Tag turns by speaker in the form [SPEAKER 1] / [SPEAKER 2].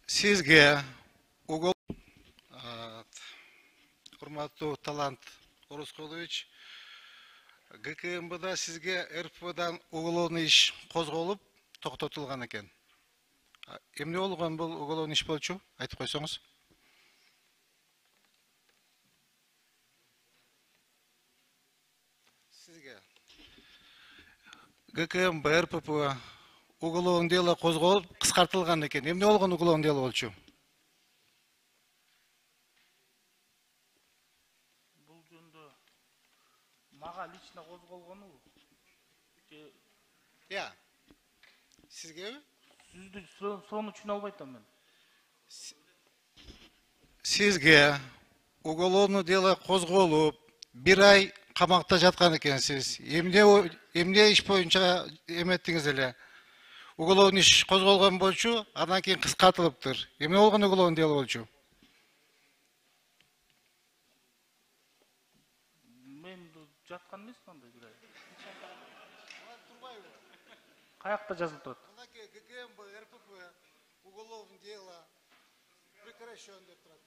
[SPEAKER 1] Sizge урматтуу Талант Орускулович, ГКМБда сизге РПдан уголовный иш козголуп, токтотулган экен. Эмне болгон бул уголовный иш болчу? Айтып койсоңуз. Сизге ГКМБ РПП уголовный дело козголуп, кыскартылган экен. Эмне болгон уголовный дело болчу?
[SPEAKER 2] Бул жөнүндө мага лично козголгону же
[SPEAKER 1] Сизгеби?
[SPEAKER 2] сизди соону түшүнө албай атам мен.
[SPEAKER 1] Сизге уголовный дело козголуп, 1 ай камакта жаткан экенсиз. Эмне иш боюнча эметтиңиз эле? Уголовный иш козголгон болчу, андан кийин кыскартылыптыр. Эмне болгон уголовный дело болчу?
[SPEAKER 2] Мен жаткан эмесмин андай бир ай. Каякта жазылып турат?
[SPEAKER 1] ГКМБ РПП уголовный дело прекращен деп турат.